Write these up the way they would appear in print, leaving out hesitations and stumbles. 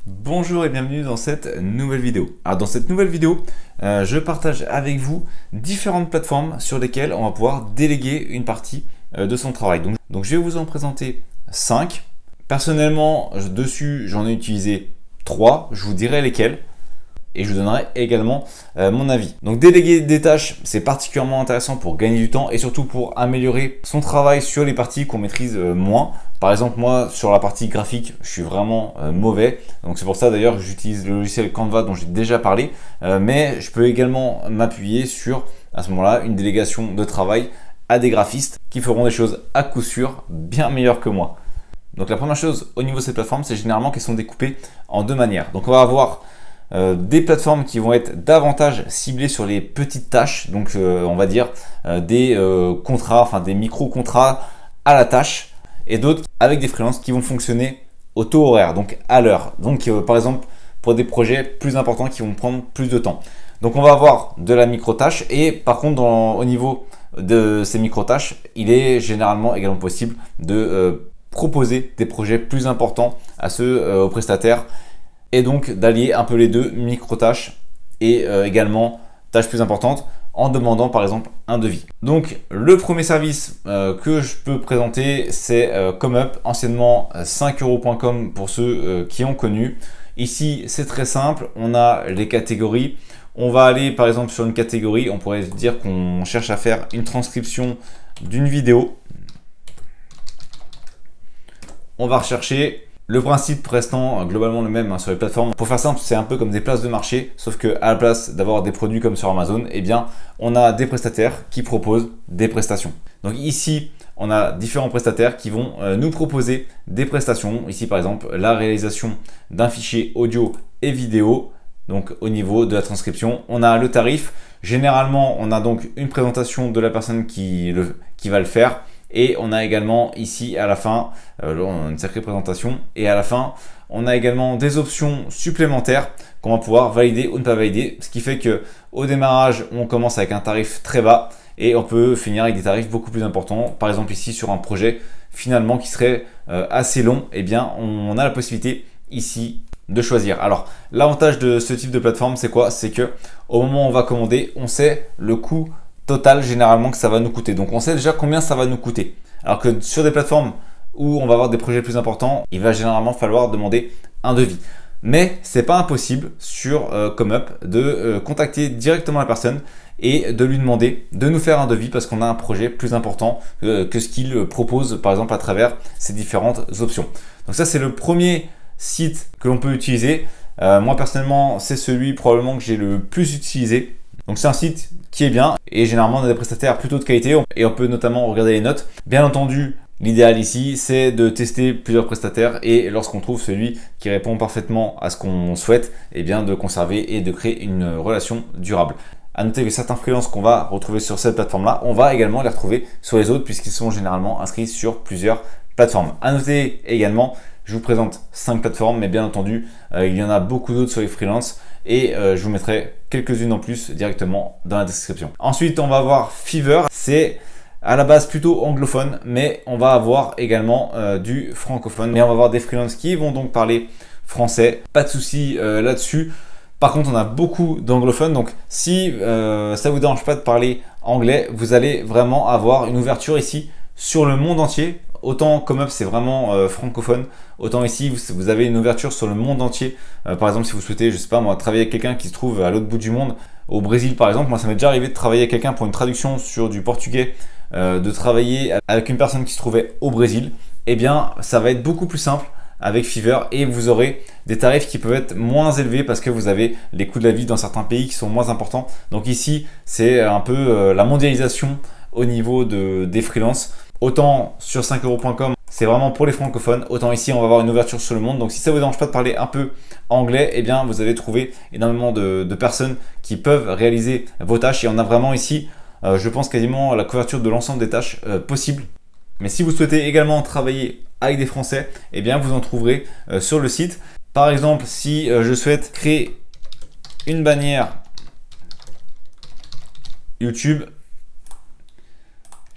Bonjour et bienvenue dans cette nouvelle vidéo. Alors dans cette nouvelle vidéo, je partage avec vous différentes plateformes sur lesquelles on va pouvoir déléguer une partie de son travail. Donc je vais vous en présenter 5. Personnellement, dessus j'en ai utilisé 3, je vous dirai lesquelles. Et je vous donnerai également mon avis. Donc déléguer des tâches, c'est particulièrement intéressant pour gagner du temps et surtout pour améliorer son travail sur les parties qu'on maîtrise moins. Par exemple, moi, sur la partie graphique, je suis vraiment mauvais. Donc c'est pour ça d'ailleurs que j'utilise le logiciel Canva dont j'ai déjà parlé. Mais je peux également m'appuyer sur, à ce moment-là, une délégation de travail à des graphistes qui feront des choses à coup sûr bien meilleures que moi. Donc la première chose au niveau de cette plateforme, c'est généralement qu'elles sont découpées en deux manières. Donc on va avoir des plateformes qui vont être davantage ciblées sur les petites tâches, donc on va dire des contrats, enfin des micro-contrats à la tâche, et d'autres avec des freelances qui vont fonctionner au taux horaire, donc à l'heure. Donc par exemple pour des projets plus importants qui vont prendre plus de temps. Donc on va avoir de la micro-tâche et par contre au niveau de ces micro-tâches, il est généralement également possible de proposer des projets plus importants à ceux aux prestataires. Et donc d'allier un peu les deux, micro-tâches et également tâches plus importantes, en demandant par exemple un devis. Donc le premier service que je peux présenter, c'est ComeUp, anciennement 5euros.com pour ceux qui ont connu. Ici c'est très simple, on a les catégories. On va aller par exemple sur une catégorie, on pourrait dire qu'on cherche à faire une transcription d'une vidéo. On va rechercher. Le principe restant globalement le même sur les plateformes. Pour faire simple, c'est un peu comme des places de marché, sauf qu'à la place d'avoir des produits comme sur Amazon, eh bien, on a des prestataires qui proposent des prestations. Donc ici, on a différents prestataires qui vont nous proposer des prestations. Ici, par exemple, la réalisation d'un fichier audio et vidéo. Donc au niveau de la transcription, on a le tarif. Généralement, on a donc une présentation de la personne qui va le faire. Et on a également ici à la fin, on a une sacrée présentation. Et à la fin, on a également des options supplémentaires qu'on va pouvoir valider ou ne pas valider. Ce qui fait qu'au démarrage, on commence avec un tarif très bas et on peut finir avec des tarifs beaucoup plus importants. Par exemple ici sur un projet finalement qui serait assez long, eh bien on a la possibilité ici de choisir. Alors l'avantage de ce type de plateforme, c'est quoi? C'est que au moment où on va commander, on sait le coût total généralement que ça va nous coûter. Donc on sait déjà combien ça va nous coûter. Alors que sur des plateformes où on va avoir des projets plus importants, il va généralement falloir demander un devis. Mais c'est pas impossible sur ComeUp de contacter directement la personne et de lui demander de nous faire un devis parce qu'on a un projet plus important que ce qu'il propose par exemple à travers ces différentes options. Donc ça c'est le premier site que l'on peut utiliser. Moi personnellement c'est celui probablement que j'ai le plus utilisé. Donc c'est un site qui est bien et généralement on a des prestataires plutôt de qualité et on peut notamment regarder les notes. Bien entendu, l'idéal ici c'est de tester plusieurs prestataires et lorsqu'on trouve celui qui répond parfaitement à ce qu'on souhaite, eh bien de conserver et de créer une relation durable. À noter que certains freelances qu'on va retrouver sur cette plateforme-là, on va également les retrouver sur les autres puisqu'ils sont généralement inscrits sur plusieurs plateformes. À noter également, je vous présente 5 plateformes, mais bien entendu, il y en a beaucoup d'autres sur les freelances et je vous mettrai quelques-unes en plus directement dans la description. Ensuite, on va avoir Fiverr. C'est à la base plutôt anglophone, mais on va avoir également du francophone. Mais on va avoir des freelances qui vont donc parler français. Pas de souci là-dessus. Par contre, on a beaucoup d'anglophones. Donc, si ça vous dérange pas de parler anglais, vous allez vraiment avoir une ouverture ici sur le monde entier. Autant ComeUp c'est vraiment francophone, autant ici vous avez une ouverture sur le monde entier. Par exemple, si vous souhaitez, je sais pas moi, travailler avec quelqu'un qui se trouve à l'autre bout du monde, au Brésil par exemple, moi ça m'est déjà arrivé de travailler avec quelqu'un pour une traduction sur du portugais, de travailler avec une personne qui se trouvait au Brésil. Eh bien, ça va être beaucoup plus simple avec Fiverr et vous aurez des tarifs qui peuvent être moins élevés parce que vous avez les coûts de la vie dans certains pays qui sont moins importants. Donc ici, c'est un peu la mondialisation au niveau des freelances. Autant sur 5euros.com, c'est vraiment pour les francophones, autant ici on va avoir une ouverture sur le monde. Donc si ça vous dérange pas de parler un peu anglais, eh bien vous allez trouver énormément de personnes qui peuvent réaliser vos tâches. Et on a vraiment ici, je pense quasiment la couverture de l'ensemble des tâches possibles. Mais si vous souhaitez également travailler avec des Français, eh bien vous en trouverez sur le site. Par exemple, si je souhaite créer une bannière YouTube,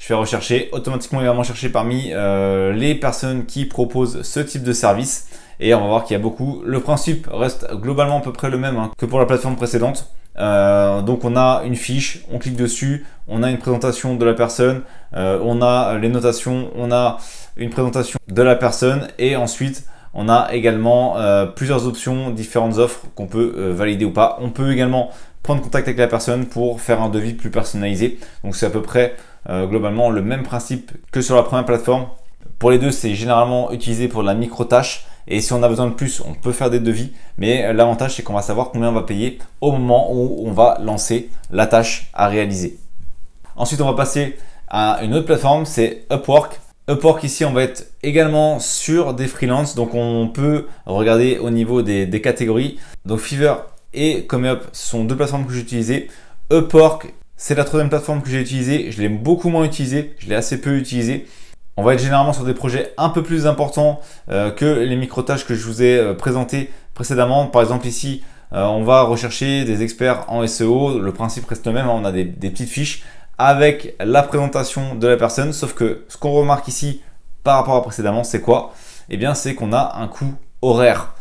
je fais rechercher, automatiquement il va m'en chercher parmi les personnes qui proposent ce type de service et on va voir qu'il y a beaucoup. Le principe reste globalement à peu près le même que pour la plateforme précédente. Donc on a une fiche, on clique dessus, on a une présentation de la personne, on a les notations, on a une présentation de la personne et ensuite on a également plusieurs options, différentes offres qu'on peut valider ou pas. On peut également prendre contact avec la personne pour faire un devis plus personnalisé. Donc c'est à peu près globalement le même principe que sur la première plateforme. Pour les deux, c'est généralement utilisé pour la micro-tâche. Et si on a besoin de plus, on peut faire des devis. Mais l'avantage, c'est qu'on va savoir combien on va payer au moment où on va lancer la tâche à réaliser. Ensuite, on va passer à une autre plateforme, c'est Upwork. Upwork, ici, on va être également sur des freelances. Donc, on peut regarder au niveau des catégories. Donc, Fiverr et ComeUp sont deux plateformes que j'ai utilisées. Upwork, c'est la troisième plateforme que j'ai utilisée. Je l'ai beaucoup moins utilisée. Je l'ai assez peu utilisée. On va être généralement sur des projets un peu plus importants que les micro-tâches que je vous ai présentées précédemment. Par exemple ici, on va rechercher des experts en SEO. Le principe reste le même, on a des petites fiches avec la présentation de la personne. Sauf que ce qu'on remarque ici par rapport à précédemment, c'est quoi? Eh bien, c'est qu'on a un coût horaire.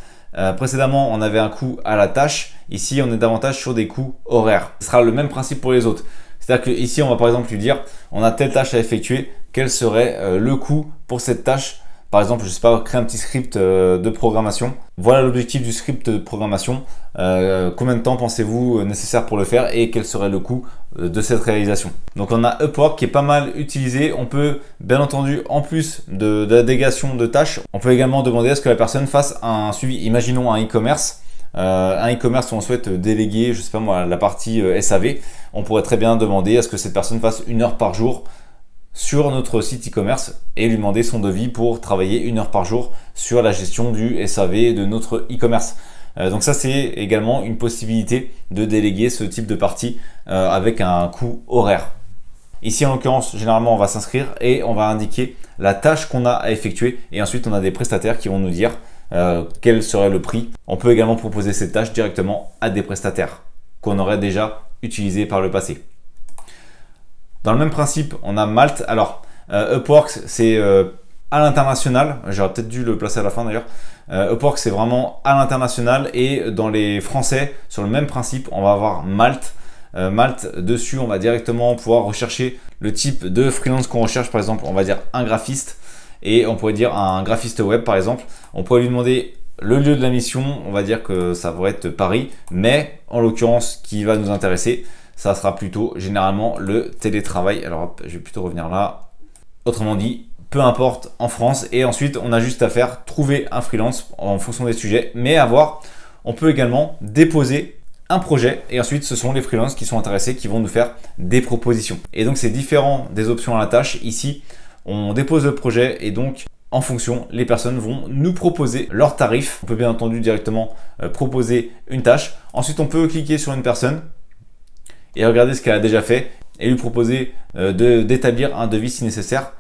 Précédemment, on avait un coût à la tâche. Ici, on est davantage sur des coûts horaires. Ce sera le même principe pour les autres. C'est-à-dire qu'ici, on va par exemple lui dire, on a telle tâche à effectuer, quel serait le coût pour cette tâche. Par exemple, je ne sais pas, créer un petit script de programmation. Voilà l'objectif du script de programmation. Combien de temps pensez-vous nécessaire pour le faire et quel serait le coût de cette réalisation. Donc on a Upwork qui est pas mal utilisé. On peut bien entendu, en plus de la délégation de tâches, on peut également demander à ce que la personne fasse un suivi. Imaginons un e-commerce. Un e-commerce où on souhaite déléguer, je sais pas moi, la partie SAV, on pourrait très bien demander à ce que cette personne fasse 1 heure par jour sur notre site e-commerce et lui demander son devis pour travailler 1 heure par jour sur la gestion du SAV de notre e-commerce. Donc ça, c'est également une possibilité de déléguer ce type de partie avec un coût horaire. Ici, en l'occurrence, généralement, on va s'inscrire et on va indiquer la tâche qu'on a à effectuer et ensuite, on a des prestataires qui vont nous dire quel serait le prix. On peut également proposer cette tâche directement à des prestataires qu'on aurait déjà utilisés par le passé. Dans le même principe, on a Malte. Alors, Upwork, c'est à l'international. J'aurais peut-être dû le placer à la fin d'ailleurs. Upwork, c'est vraiment à l'international et dans les français, sur le même principe, on va avoir Malte. Malte, dessus, on va directement pouvoir rechercher le type de freelance qu'on recherche. Par exemple, on va dire un graphiste. Et on pourrait dire un graphiste web par exemple. On pourrait lui demander le lieu de la mission, on va dire que ça pourrait être Paris, mais en l'occurrence, ce qui va nous intéresser, ça sera plutôt généralement le télétravail. Alors hop, je vais plutôt revenir là. Autrement dit, peu importe en France. Et ensuite, on a juste à faire trouver un freelance en fonction des sujets, mais on peut également déposer un projet et ensuite ce sont les freelances qui sont intéressés qui vont nous faire des propositions. Et donc c'est différent des options à la tâche. Ici, on dépose le projet et donc en fonction, les personnes vont nous proposer leurs tarifs. On peut bien entendu directement proposer une tâche. Ensuite, on peut cliquer sur une personne et regarder ce qu'elle a déjà fait et lui proposer d'établir un devis si nécessaire.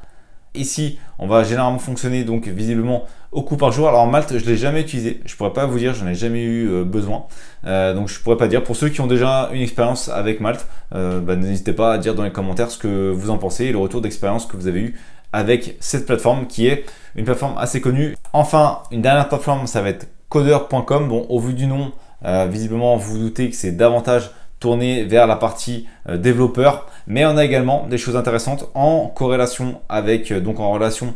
Ici, on va généralement fonctionner donc visiblement au coût par jour. Alors Malte, je ne l'ai jamais utilisé. Je ne pourrais pas vous dire, j'en ai jamais eu besoin. Donc je ne pourrais pas dire. Pour ceux qui ont déjà une expérience avec Malte, n'hésitez pas à dire dans les commentaires ce que vous en pensez et le retour d'expérience que vous avez eu avec cette plateforme qui est une plateforme assez connue. Enfin, une dernière plateforme, ça va être coder.com. Bon, au vu du nom, visiblement, vous vous doutez que c'est davantage tourné vers la partie développeur, mais on a également des choses intéressantes en corrélation avec, donc en relation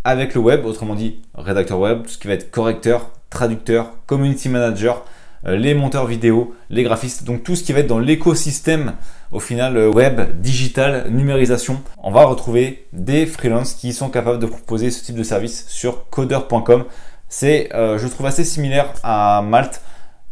avec le web, autrement dit rédacteur web, tout ce qui va être correcteur, traducteur, community manager, les monteurs vidéo, les graphistes, donc tout ce qui va être dans l'écosystème au final web, digital, numérisation. On va retrouver des freelances qui sont capables de proposer ce type de service sur coder.com. C'est, je trouve, assez similaire à Malte.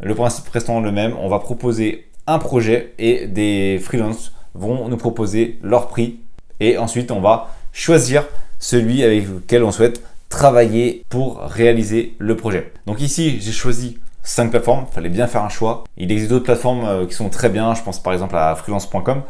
Le principe restant le même, on va proposer un projet et des freelances vont nous proposer leur prix et ensuite on va choisir celui avec lequel on souhaite travailler pour réaliser le projet. Donc ici, j'ai choisi 5 plateformes, il fallait bien faire un choix. Il existe d'autres plateformes qui sont très bien, je pense par exemple à freelance.com,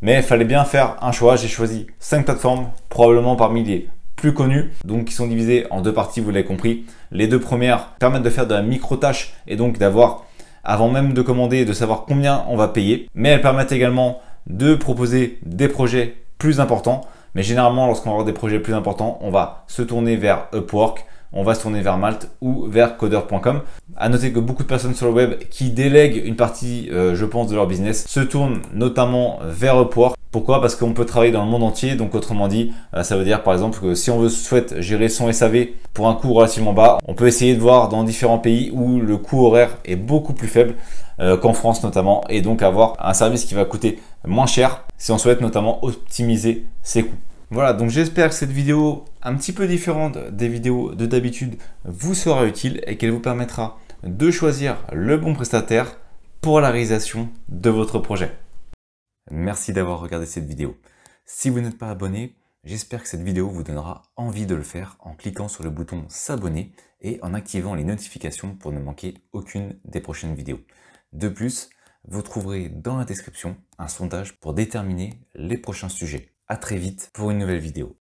mais il fallait bien faire un choix. J'ai choisi 5 plateformes, probablement parmi les plus connues, donc qui sont divisées en 2 parties, vous l'avez compris. Les 2 premières permettent de faire de la micro-tâche et donc d'avoir, avant même de commander, de savoir combien on va payer, mais elles permettent également de proposer des projets plus importants. Mais généralement, lorsqu'on va avoir des projets plus importants, on va se tourner vers Upwork. on va se tourner vers Malte ou vers coder.com. À noter que beaucoup de personnes sur le web qui délèguent une partie, je pense, de leur business se tournent notamment vers Upwork. Pourquoi? Parce qu'on peut travailler dans le monde entier. Donc autrement dit, ça veut dire par exemple que si on souhaite gérer son SAV pour un coût relativement bas, on peut essayer de voir dans différents pays où le coût horaire est beaucoup plus faible qu'en France notamment, et donc avoir un service qui va coûter moins cher si on souhaite notamment optimiser ses coûts. Voilà, donc j'espère que cette vidéo un petit peu différente des vidéos de d'habitude vous sera utile et qu'elle vous permettra de choisir le bon prestataire pour la réalisation de votre projet. Merci d'avoir regardé cette vidéo. Si vous n'êtes pas abonné, j'espère que cette vidéo vous donnera envie de le faire en cliquant sur le bouton s'abonner et en activant les notifications pour ne manquer aucune des prochaines vidéos. De plus, vous trouverez dans la description un sondage pour déterminer les prochains sujets. À très vite pour une nouvelle vidéo.